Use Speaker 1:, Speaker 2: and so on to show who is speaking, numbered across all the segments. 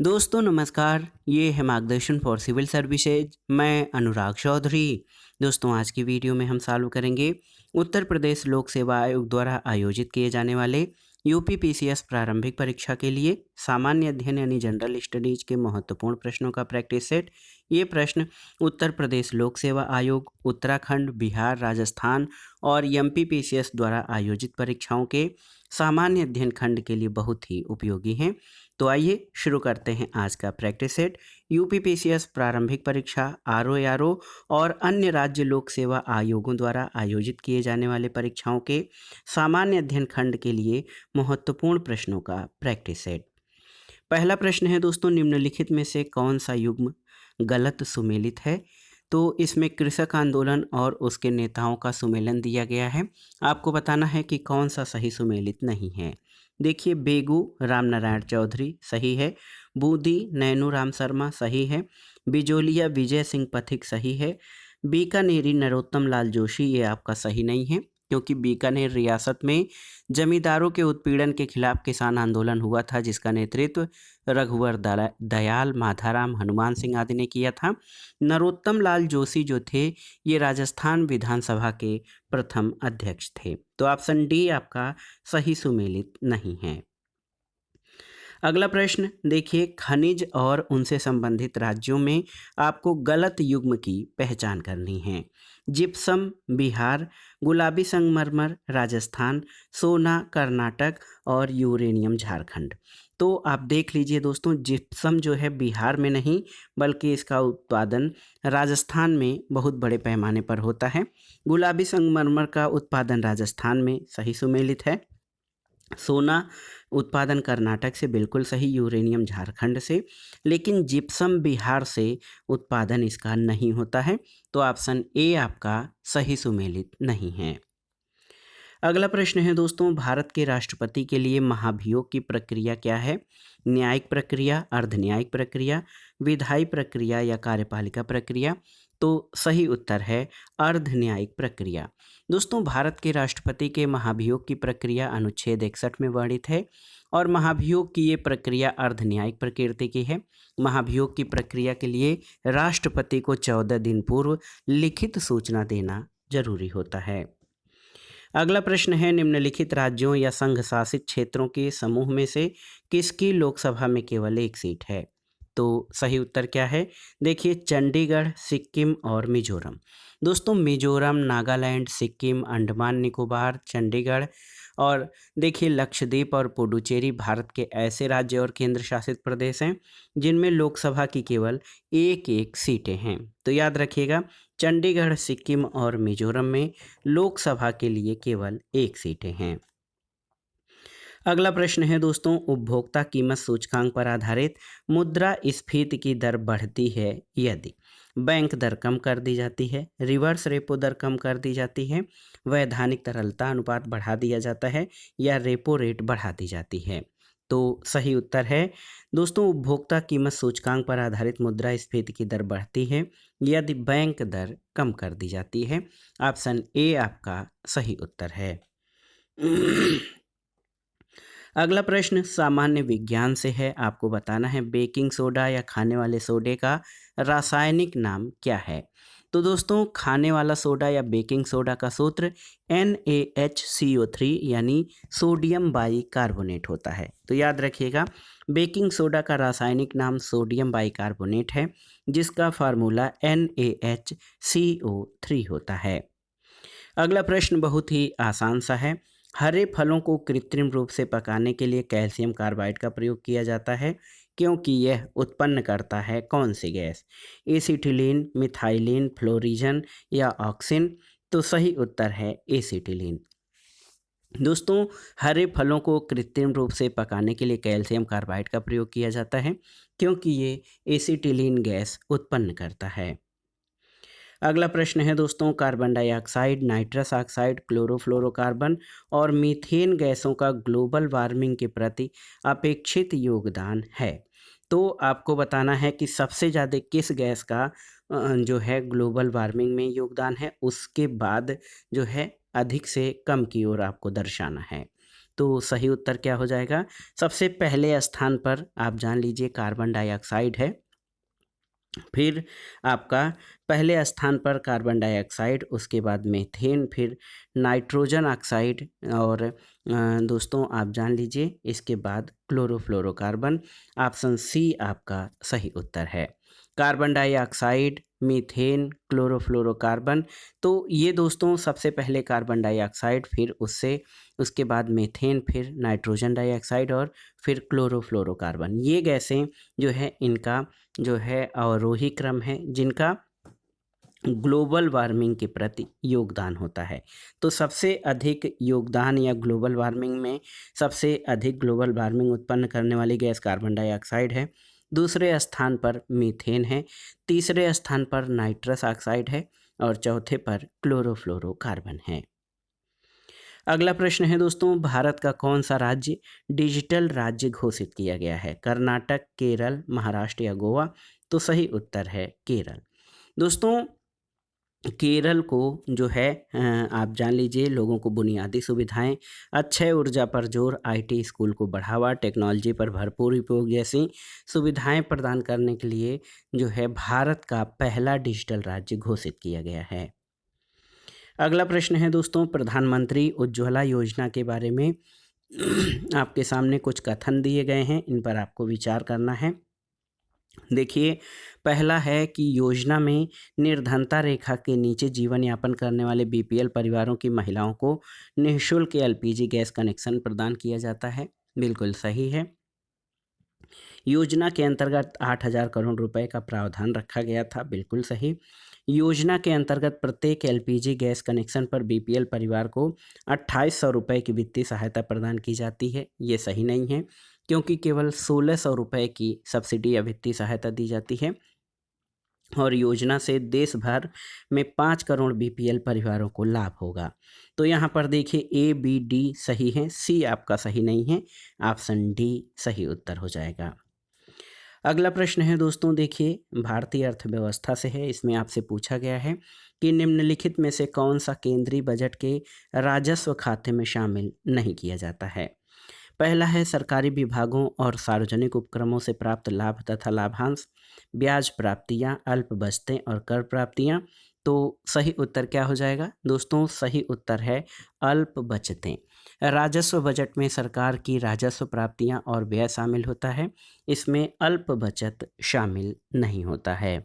Speaker 1: दोस्तों नमस्कार, ये है मार्गदर्शन फॉर सिविल सर्विसेज। मैं अनुराग चौधरी। दोस्तों आज की वीडियो में हम सॉल्व करेंगे उत्तर प्रदेश लोक सेवा आयोग द्वारा आयोजित किए जाने वाले यूपी पीसीएस प्रारंभिक परीक्षा के लिए सामान्य अध्ययन यानी जनरल स्टडीज के महत्वपूर्ण प्रश्नों का प्रैक्टिस सेट। ये प्रश्न उत्तर प्रदेश लोक सेवा आयोग, उत्तराखंड, बिहार, राजस्थान और एमपी पीसीएस द्वारा आयोजित परीक्षाओं के सामान्य अध्ययन खंड के लिए बहुत ही उपयोगी हैं। तो आइए शुरू करते हैं आज का प्रैक्टिस सेट। यूपीपीसीएस प्रारंभिक परीक्षा, आरओ और अन्य राज्य लोक सेवा आयोगों द्वारा आयोजित किए जाने वाले परीक्षाओं के सामान्य अध्ययन खंड के लिए महत्वपूर्ण प्रश्नों का प्रैक्टिस सेट। पहला प्रश्न है दोस्तों, निम्नलिखित में से कौन सा युग्म गलत सुमेलित है? तो इसमें कृषक आंदोलन और उसके नेताओं का सुमेलन दिया गया है। आपको बताना है कि कौन सा सही सुमेलित नहीं है। देखिए, बेगू राम नारायण चौधरी सही है, बूंदी नैनू राम शर्मा सही है, बिजोलिया विजय सिंह पथिक सही है, बीकानेरी नरोत्तम लाल जोशी ये आपका सही नहीं है, क्योंकि बीकानेर रियासत में जमींदारों के उत्पीड़न के खिलाफ किसान आंदोलन हुआ था, जिसका नेतृत्व रघुवर दयाल, माधाराम, हनुमान सिंह आदि ने किया था। नरोत्तम लाल जोशी जो थे, ये राजस्थान विधानसभा के प्रथम अध्यक्ष थे। तो ऑप्शन डी आपका सही सुमेलित नहीं है। अगला प्रश्न देखिए, खनिज और उनसे संबंधित राज्यों में आपको गलत युग्म की पहचान करनी है। जिप्सम बिहार, गुलाबी संगमरमर राजस्थान, सोना कर्नाटक और यूरेनियम झारखंड। तो आप देख लीजिए दोस्तों, जिप्सम जो है बिहार में नहीं बल्कि इसका उत्पादन राजस्थान में बहुत बड़े पैमाने पर होता है। गुलाबी संगमरमर का उत्पादन राजस्थान में सही सुमेलित है। सोना उत्पादन कर्नाटक से बिल्कुल सही, यूरेनियम झारखंड से, लेकिन जिप्सम बिहार से उत्पादन इसका नहीं होता है। तो ऑप्शन ए आपका सही सुमेलित नहीं है। अगला प्रश्न है दोस्तों, भारत के राष्ट्रपति के लिए महाभियोग की प्रक्रिया क्या है? न्यायिक प्रक्रिया, अर्ध न्यायिक प्रक्रिया, विधायी प्रक्रिया या कार्यपालिका प्रक्रिया? तो सही उत्तर है अर्ध न्यायिक प्रक्रिया। दोस्तों, भारत के राष्ट्रपति के महाभियोग की प्रक्रिया अनुच्छेद 61 में वर्णित है और महाभियोग की ये प्रक्रिया अर्ध न्यायिक प्रकृति की है। महाभियोग की प्रक्रिया के लिए राष्ट्रपति को 14 दिन पूर्व लिखित सूचना देना जरूरी होता है। अगला प्रश्न है, निम्नलिखित राज्यों या संघ शासित क्षेत्रों के समूह में से किसकी लोकसभा में केवल एक सीट है? तो सही उत्तर क्या है? देखिए, चंडीगढ़, सिक्किम और मिजोरम। दोस्तों, मिजोरम, नागालैंड, सिक्किम, अंडमान निकोबार, चंडीगढ़ और देखिए लक्षद्वीप और पुडुचेरी भारत के ऐसे राज्य और केंद्र शासित प्रदेश हैं जिनमें लोकसभा की केवल एक एक सीटें हैं। तो याद रखिएगा, चंडीगढ़, सिक्किम और मिजोरम में लोकसभा के लिए केवल एक सीटें हैं। अगला प्रश्न है दोस्तों, उपभोक्ता कीमत सूचकांक पर आधारित मुद्रास्फीति की दर बढ़ती है यदि बैंक दर कम कर दी जाती है, रिवर्स रेपो दर कम कर दी जाती है, वैधानिक तरलता अनुपात बढ़ा दिया जाता है या रेपो रेट बढ़ा दी जाती है। तो सही उत्तर है दोस्तों, उपभोक्ता कीमत सूचकांक पर आधारित मुद्रास्फीति की दर बढ़ती है यदि बैंक दर कम कर दी जाती है। ऑप्शन ए आपका सही उत्तर है। अगला प्रश्न सामान्य विज्ञान से है। आपको बताना है बेकिंग सोडा या खाने वाले सोडे का रासायनिक नाम क्या है? तो दोस्तों, खाने वाला सोडा या बेकिंग सोडा का सूत्र NaHCO3 यानी सोडियम बाई कार्बोनेट होता है। तो याद रखिएगा, बेकिंग सोडा का रासायनिक नाम सोडियम बाई कार्बोनेट है, जिसका फार्मूला NaHCO3 होता है। अगला प्रश्न बहुत ही आसान सा है। हरे फलों को कृत्रिम रूप से पकाने के लिए कैल्शियम कार्बाइड का प्रयोग किया जाता है, क्योंकि यह उत्पन्न करता है कौन सी गैस? एसिटिलीन, मिथाइलिन, फ्लोरीजन या ऑक्सिन? तो सही उत्तर है एसिटिलीन। दोस्तों, हरे फलों को कृत्रिम रूप से पकाने के लिए कैल्शियम कार्बाइड का प्रयोग किया जाता है, क्योंकि ये एसिटिलीन गैस उत्पन्न करता है। अगला प्रश्न है दोस्तों, carbon dioxide, nitrous oxide, chlorofluorocarbon और मीथेन गैसों का ग्लोबल वार्मिंग के प्रति अपेक्षित योगदान है। तो आपको बताना है कि सबसे ज़्यादा किस गैस का जो है ग्लोबल वार्मिंग में योगदान है, उसके बाद जो है अधिक से कम की ओर आपको दर्शाना है। तो सही उत्तर क्या हो जाएगा? सबसे पहले स्थान पर आप जान लीजिए कार्बन डाइऑक्साइड है। फिर आपका पहले स्थान पर कार्बन डाइऑक्साइड, उसके बाद मीथेन, फिर नाइट्रोजन ऑक्साइड और दोस्तों आप जान लीजिए इसके बाद क्लोरोफ्लोरोकार्बन। ऑप्शन सी आपका सही उत्तर है। Carbon dioxide, methane, chlorofluorocarbon. तो ये दोस्तों सबसे पहले कार्बन डाइऑक्साइड, फिर उससे उसके बाद मीथेन, फिर नाइट्रोजन डाइऑक्साइड और फिर क्लोरोफ्लोरोकार्बन। ये गैसें जो है इनका जो है अवरोही क्रम है जिनका ग्लोबल वार्मिंग के प्रति योगदान होता है। तो सबसे अधिक योगदान या ग्लोबल वार्मिंग में सबसे अधिक ग्लोबल वार्मिंग उत्पन्न करने वाली गैस कार्बन डाइऑक्साइड है। दूसरे स्थान पर मीथेन है, तीसरे स्थान पर नाइट्रस ऑक्साइड है और चौथे पर क्लोरोफ्लोरोकार्बन है। अगला प्रश्न है दोस्तों, भारत का कौन सा राज्य डिजिटल राज्य घोषित किया गया है? कर्नाटक, केरल, महाराष्ट्र या गोवा? तो सही उत्तर है केरल। दोस्तों केरल को जो है आप जान लीजिए लोगों को बुनियादी सुविधाएं, अक्षय ऊर्जा पर जोर, आईटी स्कूल को बढ़ावा, टेक्नोलॉजी पर भरपूर उपयोग जैसी सुविधाएं प्रदान करने के लिए जो है भारत का पहला डिजिटल राज्य घोषित किया गया है। अगला प्रश्न है दोस्तों, प्रधानमंत्री उज्ज्वला योजना के बारे में आपके सामने कुछ कथन दिए गए हैं, इन पर आपको विचार करना है। देखिए, पहला है कि योजना में निर्धनता रेखा के नीचे जीवन यापन करने वाले बीपीएल परिवारों की महिलाओं को निःशुल्क एलपीजी गैस कनेक्शन प्रदान किया जाता है। बिल्कुल सही है। योजना के अंतर्गत 8,000 करोड़ रुपए का प्रावधान रखा गया था। बिल्कुल सही। योजना के अंतर्गत प्रत्येक एलपीजी गैस कनेक्शन पर बीपीएल परिवार को 2,800 रुपये की वित्तीय सहायता प्रदान की जाती है। ये सही नहीं है क्योंकि केवल 1,600 रुपये की सब्सिडी या वित्तीय सहायता दी जाती है और योजना से देश भर में 5 करोड़ बीपीएल परिवारों को लाभ होगा। तो यहाँ पर देखिए ए बी डी सही है, सी आपका सही नहीं है, ऑप्शन डी सही उत्तर हो जाएगा। अगला प्रश्न है दोस्तों, देखिए भारतीय अर्थव्यवस्था से है। इसमें आपसे पूछा गया है कि निम्नलिखित में से कौन सा केंद्रीय बजट के राजस्व खाते में शामिल नहीं किया जाता है? पहला है सरकारी विभागों और सार्वजनिक उपक्रमों से प्राप्त लाभ तथा लाभांश, ब्याज प्राप्तियां, अल्प बचतें और कर प्राप्तियां। तो सही उत्तर क्या हो जाएगा दोस्तों? सही उत्तर है अल्प बचतें। राजस्व बजट में सरकार की राजस्व प्राप्तियां और व्यय शामिल होता है, इसमें अल्प बचत शामिल नहीं होता है।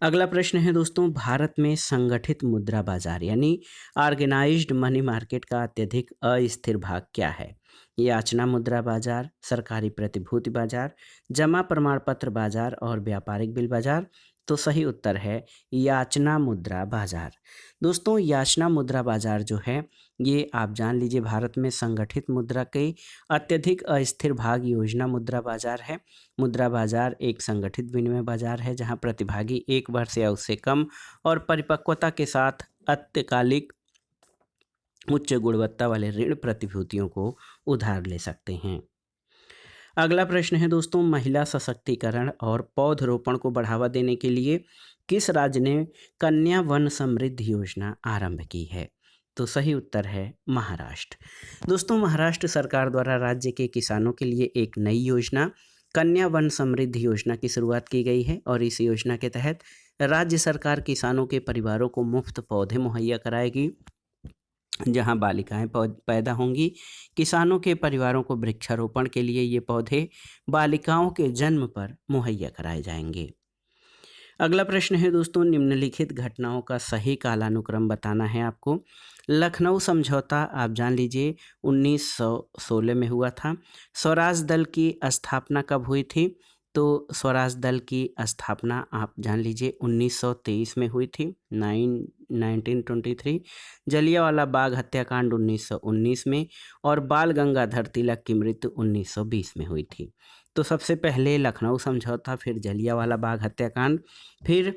Speaker 1: अगला प्रश्न है दोस्तों, भारत में संगठित मुद्रा बाजार यानी ऑर्गेनाइज्ड मनी मार्केट का अत्यधिक अस्थिर भाग क्या है? याचना मुद्रा बाजार, सरकारी प्रतिभूति बाजार, जमा प्रमाण पत्र बाजार और व्यापारिक बिल बाजार। तो सही उत्तर है याचना मुद्रा बाजार। दोस्तों याचना मुद्रा बाजार जो है ये आप जान लीजिए भारत में संगठित मुद्रा के अत्यधिक अस्थिर भाग योजना मुद्रा बाजार है। मुद्रा बाजार एक संगठित विनिमय बाजार है जहां प्रतिभागी एक वर्ष या उससे कम और परिपक्वता के साथ अल्पकालिक उच्च गुणवत्ता वाले ऋण प्रतिभूतियों को उधार ले सकते हैं। अगला प्रश्न है दोस्तों, महिला सशक्तिकरण और पौधरोपण को बढ़ावा देने के लिए किस राज्य ने कन्या वन समृद्धि योजना आरंभ की है? तो सही उत्तर है महाराष्ट्र। दोस्तों महाराष्ट्र सरकार द्वारा राज्य के किसानों के लिए एक नई योजना कन्या वन समृद्धि योजना की शुरुआत की गई है और इस योजना के तहत राज्य सरकार किसानों के परिवारों को मुफ्त पौधे मुहैया कराएगी जहां बालिकाएं पैदा होंगी। किसानों के परिवारों को वृक्षारोपण के लिए ये पौधे बालिकाओं के जन्म पर मुहैया कराए जाएंगे। अगला प्रश्न है दोस्तों, निम्नलिखित घटनाओं का सही कालानुक्रम बताना है आपको। लखनऊ समझौता आप जान लीजिए 1916 में हुआ था। स्वराज दल की स्थापना कब हुई थी? तो स्वराज दल की स्थापना आप जान लीजिए 1923 में हुई थी, 1923। जलियांवाला बाग हत्याकांड 1919 में और बाल गंगाधर तिलक की मृत्यु 1920 में हुई थी। तो सबसे पहले लखनऊ समझौता, फिर जलियांवाला बाग हत्याकांड, फिर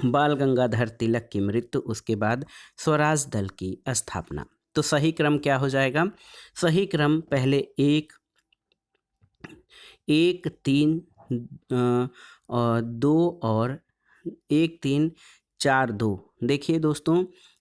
Speaker 1: बाल गंगाधर तिलक की मृत्यु, उसके बाद स्वराज दल की स्थापना। तो सही क्रम क्या हो जाएगा? सही क्रम पहले एक 3 और 2 और 1 3 4 2। देखिए दोस्तों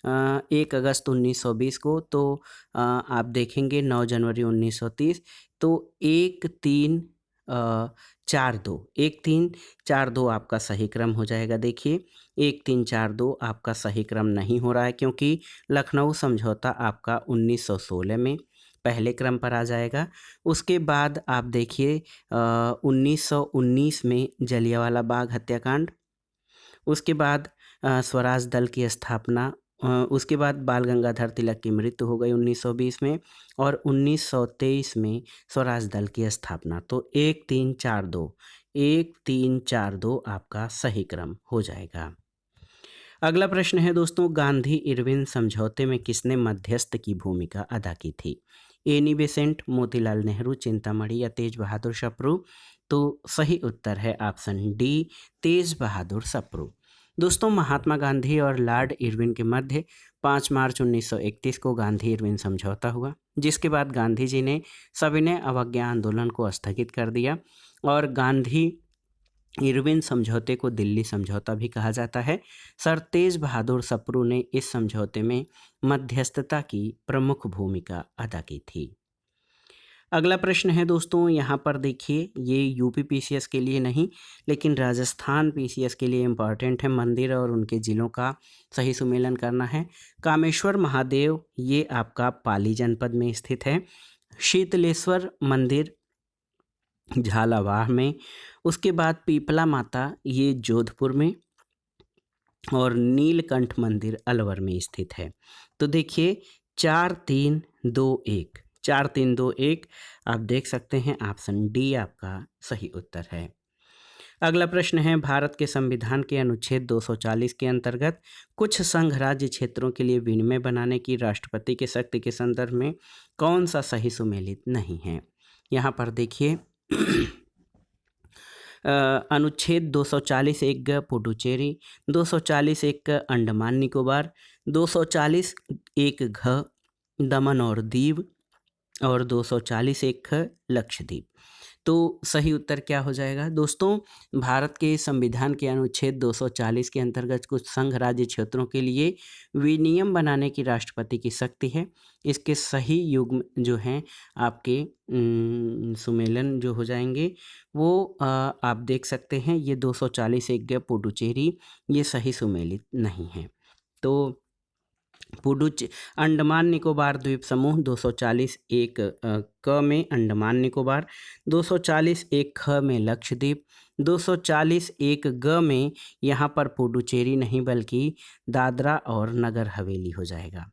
Speaker 1: 1 अगस्त 1920 को, तो आप देखेंगे 9 जनवरी 1930, तो 1-3-4-2, 1-3-4-2 आपका सही क्रम हो जाएगा। देखिए 1-3-4-2 आपका सही क्रम नहीं हो रहा है, क्योंकि लखनऊ समझौता आपका 1916 में पहले क्रम पर आ जाएगा। उसके बाद आप देखिए 1919 में जलियांवाला बाग हत्याकांड, उसके बाद स्वराज दल की स्थापना, उसके बाद बाल गंगाधर तिलक की मृत्यु हो गई 1920 में, और 1923 में स्वराज दल की स्थापना। तो 1-3-4-2, 1-3-4-2 आपका सही क्रम हो जाएगा। अगला प्रश्न है दोस्तों, गांधी इरविन समझौते में किसने मध्यस्थ की भूमिका अदा की थी? एनी बेसेंट, मोतीलाल नेहरू, चिंतामणि या तेज बहादुर सप्रू? तो सही उत्तर है ऑप्शन डी, तेज बहादुर सप्रू। दोस्तों, महात्मा गांधी और लॉर्ड इरविन के मध्य 5 मार्च 1931 को गांधी इरविन समझौता हुआ, जिसके बाद गांधी जी ने सविनय अवज्ञा आंदोलन को स्थगित कर दिया, और गांधी इरविन समझौते को दिल्ली समझौता भी कहा जाता है। सर तेज बहादुर सप्रू ने इस समझौते में मध्यस्थता की प्रमुख भूमिका अदा की थी। अगला प्रश्न है दोस्तों, यहाँ पर देखिए, ये यूपी पीसीएस के लिए नहीं, लेकिन राजस्थान पीसीएस के लिए इम्पॉर्टेंट है। मंदिर और उनके जिलों का सही सुमेलन करना है। कामेश्वर महादेव, ये आपका पाली जनपद में स्थित है। शीतलेश्वर मंदिर झालावाड़ में, उसके बाद पीपला माता, ये जोधपुर में, और नीलकंठ मंदिर अलवर में स्थित है। तो देखिए 4-3-2-1, 4-3-2-1 आप देख सकते हैं, ऑप्शन डी आपका सही उत्तर है। अगला प्रश्न है, भारत के संविधान के अनुच्छेद 240 के अंतर्गत कुछ संघ राज्य क्षेत्रों के लिए विनिमय बनाने की राष्ट्रपति के शक्ति के संदर्भ में कौन सा सही सुमेलित नहीं है? यहाँ पर देखिए अनुच्छेद 240 एक ग पुडुचेरी, 240 एक क अंडमान निकोबार, 240 एक घ दमन और दीव, और 240 एक ख लक्षद्वीप। तो सही उत्तर क्या हो जाएगा दोस्तों? भारत के संविधान के अनुच्छेद 240 के अंतर्गत कुछ संघ राज्य क्षेत्रों के लिए विनियम बनाने की राष्ट्रपति की शक्ति है। इसके सही युग्म जो हैं आपके सुमेलन जो हो जाएंगे वो आप देख सकते हैं, ये 240 एक ग पुडुचेरी, ये सही सुमेलित नहीं है। तो अंडमान निकोबार द्वीप समूह 240 एक क में अंडमान निकोबार, 240 एक ख में लक्षद्वीप, 240 एक ग में यहाँ पर पुडुचेरी नहीं बल्कि दादरा और नगर हवेली हो जाएगा।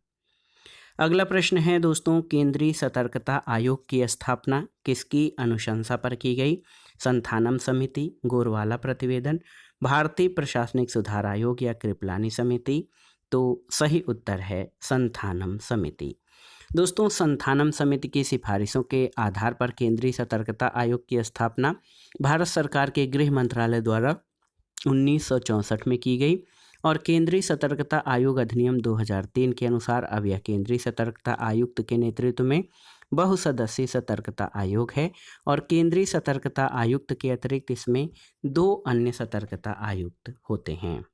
Speaker 1: अगला प्रश्न है दोस्तों, केंद्रीय सतर्कता आयोग की स्थापना किसकी अनुशंसा पर की गई? संथानम समिति, गोरवाला प्रतिवेदन, भारतीय प्रशासनिक सुधार आयोग या कृपलानी समिति? तो सही उत्तर है संथानम समिति। दोस्तों, संथानम समिति की सिफारिशों के आधार पर केंद्रीय सतर्कता आयोग की स्थापना भारत सरकार के गृह मंत्रालय द्वारा 1964 में की गई, और केंद्रीय सतर्कता आयोग अधिनियम 2003 के अनुसार अब यह केंद्रीय सतर्कता आयुक्त के नेतृत्व में बहुसदस्यीय सतर्कता आयोग है, और केंद्रीय सतर्कता आयुक्त के अतिरिक्त इसमें 2 अन्य सतर्कता आयुक्त होते हैं।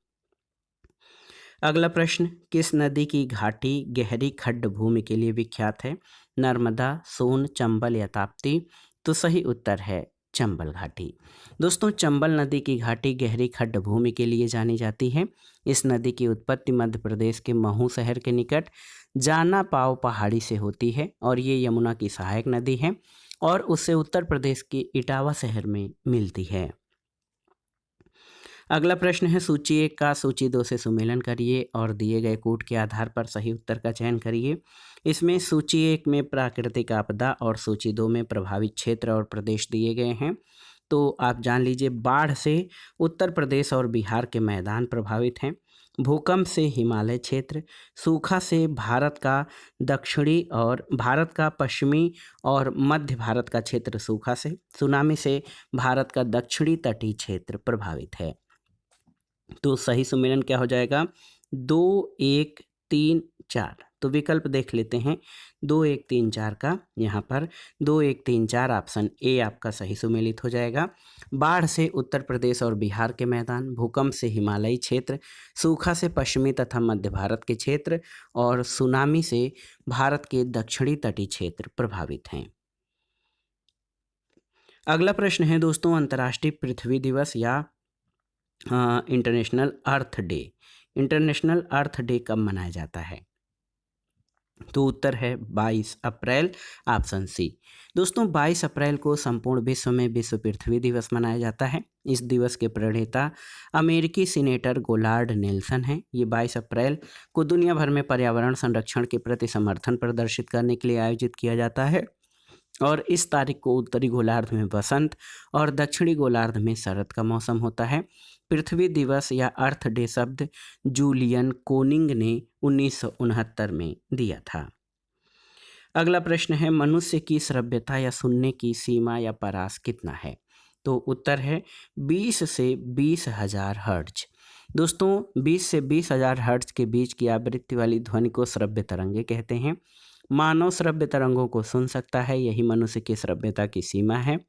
Speaker 1: अगला प्रश्न, किस नदी की घाटी गहरी खड्ड भूमि के लिए विख्यात है? नर्मदा, सोन, चंबल या ताप्ती? तो सही उत्तर है चंबल घाटी। दोस्तों, चंबल नदी की घाटी गहरी खड्ड भूमि के लिए जानी जाती है। इस नदी की उत्पत्ति मध्य प्रदेश के महू शहर के निकट जाना पाव पहाड़ी से होती है, और ये यमुना की सहायक नदी है, और उससे उत्तर प्रदेश के इटावा शहर में मिलती है। अगला प्रश्न है, सूची 1 का सूची 2 से सुमेलन करिए और दिए गए कोड के आधार पर सही उत्तर का चयन करिए। इसमें सूची 1 में प्राकृतिक आपदा और सूची 2 में प्रभावित क्षेत्र और प्रदेश दिए गए हैं। तो आप जान लीजिए, बाढ़ से उत्तर प्रदेश और बिहार के मैदान प्रभावित हैं, भूकंप से हिमालय क्षेत्र, सूखा से भारत का पश्चिमी और मध्य भारत का क्षेत्र सूखा से, सुनामी से भारत का दक्षिणी तटीय क्षेत्र प्रभावित है। तो सही सुमेलन क्या हो जाएगा? 2, 1, 3, 4। तो विकल्प देख लेते हैं 2 1 3 4 का। यहाँ पर 2 1 3 4 ऑप्शन ए आपका सही सुमेलित हो जाएगा। बाढ़ से उत्तर प्रदेश और बिहार के मैदान, भूकंप से हिमालयी क्षेत्र, सूखा से पश्चिमी तथा मध्य भारत के क्षेत्र और सुनामी से भारत के दक्षिणी तटीय क्षेत्र प्रभावित हैं। अगला प्रश्न है दोस्तों, अंतर्राष्ट्रीय पृथ्वी दिवस या इंटरनेशनल अर्थ डे। इंटरनेशनल अर्थ डे कब मनाया जाता है? तो उत्तर है 22 अप्रैल, ऑप्शन सी। दोस्तों 22 अप्रैल को संपूर्ण विश्व में विश्व पृथ्वी दिवस मनाया जाता है। इस दिवस के प्रणेता अमेरिकी सीनेटर गोलार्ड नेल्सन हैं। ये 22 अप्रैल को दुनिया भर में पर्यावरण संरक्षण के प्रति समर्थन प्रदर्शित करने के लिए आयोजित किया जाता है और इस तारीख को उत्तरी गोलार्ध में बसंत और दक्षिणी गोलार्ध में शरद का मौसम होता है। पृथ्वी दिवस या अर्थ डे शब्द जूलियन कोनिंग ने 1969 में दिया था। अगला प्रश्न है, मनुष्य की श्रव्यता या सुनने की सीमा या परास कितना है? तो उत्तर है 20 से 20,000 हर्ट्ज। दोस्तों 20 से 20,000 हर्ट्ज के बीच की आवृत्ति वाली ध्वनि को श्रव्य तरंगे कहते हैं। मानव श्रव्य तरंगों को सुन सकता है, यही मनुष्य की श्रव्यता की सीमा है।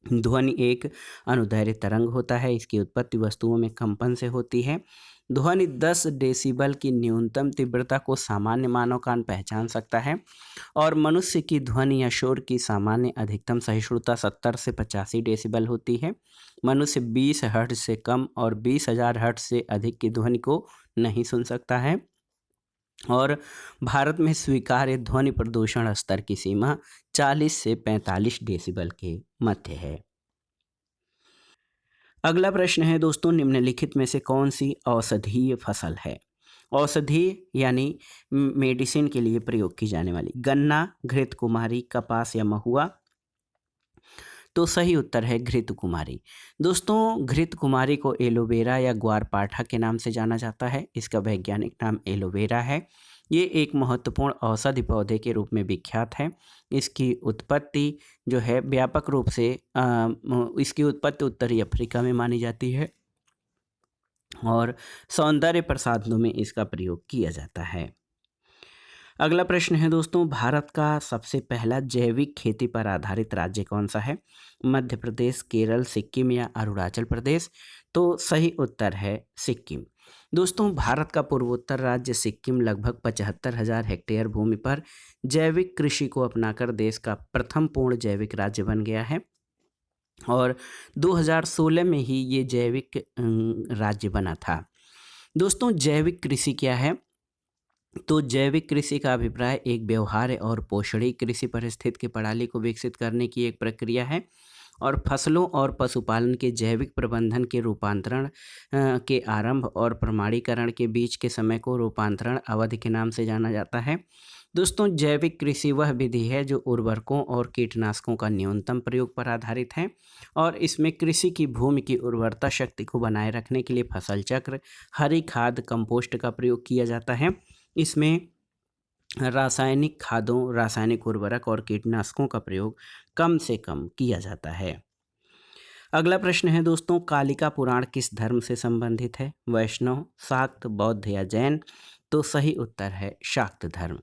Speaker 1: ध्वनि एक अनुदैर्घ्य तरंग होता है। इसकी उत्पत्ति वस्तुओं में कंपन से होती है। ध्वनि 10 डेसिबल की न्यूनतम तीव्रता को सामान्य मानव कान पहचान सकता है और मनुष्य की ध्वनि या शोर की सामान्य अधिकतम सहिष्णुता 70 से 85 डेसिबल होती है। मनुष्य 20 हर्ट्ज से कम और 20,000 हर्ट्ज से अधिक की ध्वनि को नहीं सुन सकता है और भारत में स्वीकार्य ध्वनि प्रदूषण स्तर की सीमा 40 से 45 डेसिबल के मध्य है। अगला प्रश्न है दोस्तों, निम्नलिखित में से कौन सी औषधीय फसल है? औषधीय यानी मेडिसिन के लिए प्रयोग की जाने वाली। गन्ना, घृत कुमारी, कपास या महुआ? तो सही उत्तर है घृत कुमारी। दोस्तों घृत कुमारी को एलोवेरा या ग्वारपाठा के नाम से जाना जाता है। इसका वैज्ञानिक नाम एलोवेरा है। ये एक महत्वपूर्ण औषधि पौधे के रूप में विख्यात है। इसकी उत्पत्ति जो है व्यापक रूप से इसकी उत्पत्ति उत्तरी अफ्रीका में मानी जाती है और सौंदर्य प्रसाधनों में इसका प्रयोग किया जाता है। अगला प्रश्न है दोस्तों, भारत का सबसे पहला जैविक खेती पर आधारित राज्य कौन सा है? मध्य प्रदेश, केरल, सिक्किम या अरुणाचल प्रदेश? तो सही उत्तर है सिक्किम। दोस्तों भारत का पूर्वोत्तर राज्य सिक्किम लगभग 75,000 हेक्टेयर भूमि पर जैविक कृषि को अपनाकर देश का प्रथम पूर्ण जैविक राज्य बन गया है और 2016 में ही ये जैविक राज्य बना था। दोस्तों जैविक कृषि क्या है? तो जैविक कृषि का अभिप्राय एक व्यवहार्य और पोषणीय कृषि परिस्थिति की प्रणाली को विकसित करने की एक प्रक्रिया है और फसलों और पशुपालन के जैविक प्रबंधन के रूपांतरण के आरंभ और प्रमाणीकरण के बीच के समय को रूपांतरण अवधि के नाम से जाना जाता है। दोस्तों जैविक कृषि वह विधि है जो उर्वरकों और कीटनाशकों का न्यूनतम प्रयोग पर आधारित है और इसमें कृषि की भूमि की उर्वरता शक्ति को बनाए रखने के लिए फसल चक्र, हरी खाद, कंपोस्ट का प्रयोग किया जाता है। इसमें रासायनिक खादों, रासायनिक उर्वरक और कीटनाशकों का प्रयोग कम से कम किया जाता है। अगला प्रश्न है दोस्तों, कालिका पुराण किस धर्म से संबंधित है? वैष्णव, शाक्त, बौद्ध या जैन? तो सही उत्तर है शाक्त धर्म।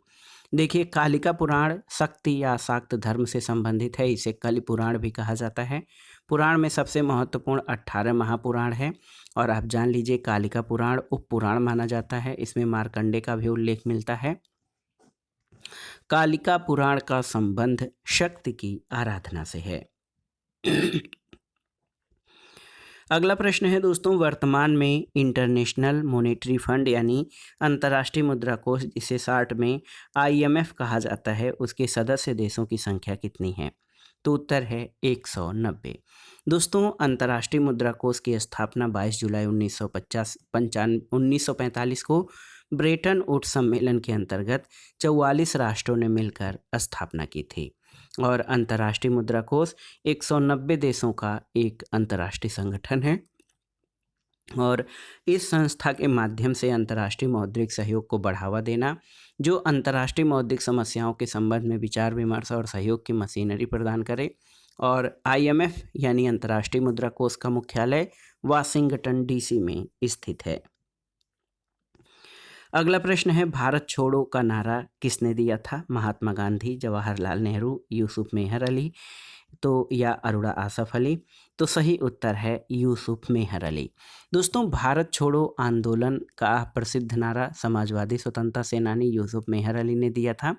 Speaker 1: देखिए कालिका पुराण शक्ति या शाक्त धर्म से संबंधित है। इसे कलि पुराण भी कहा जाता है। पुराण में सबसे महत्वपूर्ण 18 महापुराण है और आप जान लीजिए कालिका पुराण उप पुराण माना जाता है। इसमें मार्कंडे का भी उल्लेख मिलता है। कालिका पुराण का संबंध शक्ति की आराधना से है। अगला प्रश्न है दोस्तों, वर्तमान में इंटरनेशनल मॉनेटरी फंड यानी अंतर्राष्ट्रीय मुद्रा कोष जिसे शार्ट में IMF कहा जाता है, उसके सदस्य देशों की संख्या कितनी है? तो उत्तर है 190। दोस्तों अंतर्राष्ट्रीय मुद्रा कोष की स्थापना 22 जुलाई 1945 को ब्रेटन वुड्स सम्मेलन के अंतर्गत 44 राष्ट्रों ने मिलकर स्थापना की थी और अंतर्राष्ट्रीय मुद्रा कोष 190 देशों का एक अंतर्राष्ट्रीय संगठन है और इस संस्था के माध्यम से अंतर्राष्ट्रीय मौद्रिक सहयोग को बढ़ावा देना, जो अंतर्राष्ट्रीय मौद्रिक समस्याओं के संबंध में विचार विमर्श और सहयोग की मशीनरी प्रदान करे। और IMF यानी अंतर्राष्ट्रीय मुद्रा कोष का मुख्यालय वाशिंगटन DC में स्थित है। अगला प्रश्न है, भारत छोड़ो का नारा किसने दिया था? महात्मा गांधी, जवाहरलाल नेहरू, यूसुफ मेहर अली तो या अरोड़ा आसफ अली? तो सही उत्तर है यूसुफ मेहर अली। दोस्तों, भारत छोड़ो आंदोलन का प्रसिद्ध नारा समाजवादी स्वतंत्रता सेनानी यूसुफ मेहर अली ने दिया था।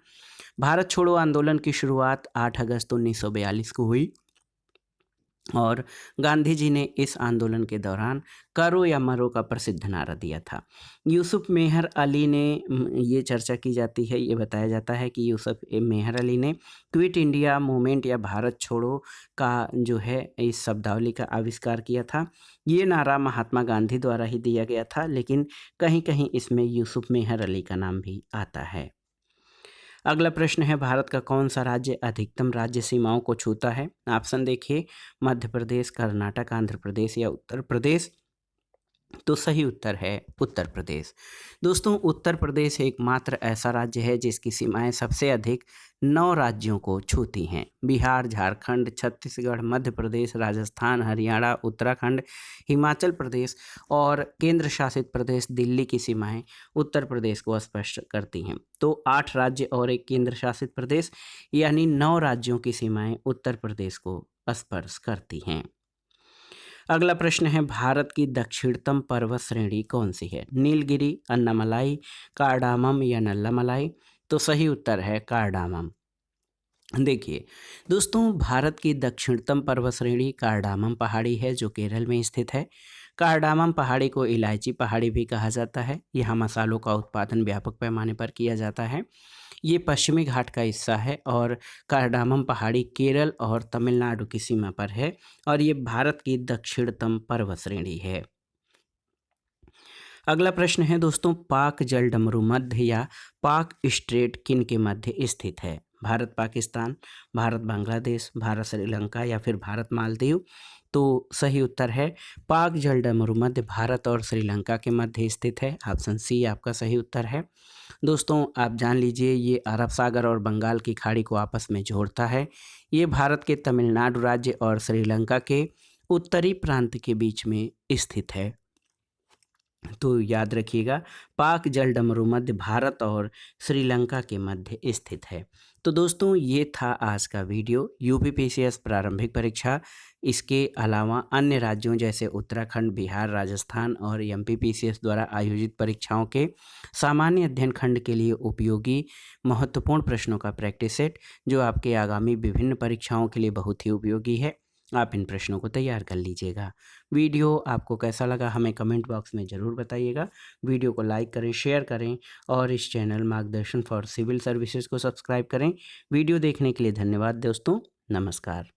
Speaker 1: भारत छोड़ो आंदोलन की शुरुआत 8 अगस्त 1942 को हुई और गांधी जी ने इस आंदोलन के दौरान करो या मरो का प्रसिद्ध नारा दिया था। यूसुफ मेहर अली ने ये चर्चा की जाती है, ये बताया जाता है कि यूसुफ मेहर अली ने क्विट इंडिया मूवमेंट या भारत छोड़ो का जो है इस शब्दावली का आविष्कार किया था। ये नारा महात्मा गांधी द्वारा ही दिया गया था, लेकिन कहीं कहीं इसमें यूसुफ मेहर अली का नाम भी आता है। अगला प्रश्न है, भारत का कौन सा राज्य अधिकतम राज्य सीमाओं को छूता है? ऑप्शन देखिए, मध्य प्रदेश, कर्नाटक, आंध्र प्रदेश या उत्तर प्रदेश। तो सही उत्तर है उत्तर प्रदेश। दोस्तों, उत्तर प्रदेश एकमात्र ऐसा राज्य है जिसकी सीमाएं सबसे अधिक 9 राज्यों को छूती हैं। बिहार, झारखंड, छत्तीसगढ़, मध्य प्रदेश, राजस्थान, हरियाणा, उत्तराखंड, हिमाचल प्रदेश और केंद्र शासित प्रदेश दिल्ली की सीमाएं उत्तर प्रदेश को स्पर्श करती हैं। तो 8 राज्य और एक केंद्र शासित प्रदेश यानी 9 राज्यों की सीमाएं उत्तर प्रदेश को स्पर्श करती हैं। अगला प्रश्न है, भारत की दक्षिणतम पर्वत श्रेणी कौन सी है? नीलगिरी, अन्नामलाई, कार्डामम या नल्लामलाई? तो सही उत्तर है कार्डामम। देखिए दोस्तों, भारत की दक्षिणतम पर्वत श्रेणी कार्डामम पहाड़ी है जो केरल में स्थित है। कार्डामम पहाड़ी को इलायची पहाड़ी भी कहा जाता है। यहाँ मसालों का उत्पादन व्यापक पैमाने पर किया जाता है। ये पश्चिमी घाट का हिस्सा है और कार्डामम पहाड़ी केरल और तमिलनाडु की सीमा पर है और ये भारत की दक्षिणतम पर्वत श्रेणी है। अगला प्रश्न है दोस्तों, पाक जलडमरू मध्य या पाक स्ट्रेट किन के मध्य स्थित है? भारत पाकिस्तान, भारत बांग्लादेश, भारत श्रीलंका या फिर भारत मालदीव? तो सही उत्तर है पाक जलडमरू मध्य भारत और श्रीलंका के मध्य स्थित है। ऑप्शन सी आपका सही उत्तर है। दोस्तों, आप जान लीजिए, ये अरब सागर और बंगाल की खाड़ी को आपस में जोड़ता है। ये भारत के तमिलनाडु राज्य और श्रीलंका के उत्तरी प्रांत के बीच में स्थित है। तो याद रखिएगा, पाक जलडमरू मध्य भारत और श्रीलंका के मध्य स्थित है। तो दोस्तों, ये था आज का वीडियो। यूपीपीसीएस प्रारंभिक परीक्षा, इसके अलावा अन्य राज्यों जैसे उत्तराखंड, बिहार, राजस्थान और एमपीपीसीएस द्वारा आयोजित परीक्षाओं के सामान्य अध्ययन खंड के लिए उपयोगी महत्वपूर्ण प्रश्नों का प्रैक्टिस सेट, जो आपके आगामी विभिन्न परीक्षाओं के लिए बहुत ही उपयोगी है। आप इन प्रश्नों को तैयार कर लीजिएगा। वीडियो आपको कैसा लगा हमें कमेंट बॉक्स में ज़रूर बताइएगा। वीडियो को लाइक करें, शेयर करें और इस चैनल मार्गदर्शन फॉर सिविल सर्विसेज को सब्सक्राइब करें। वीडियो देखने के लिए धन्यवाद दोस्तों। नमस्कार।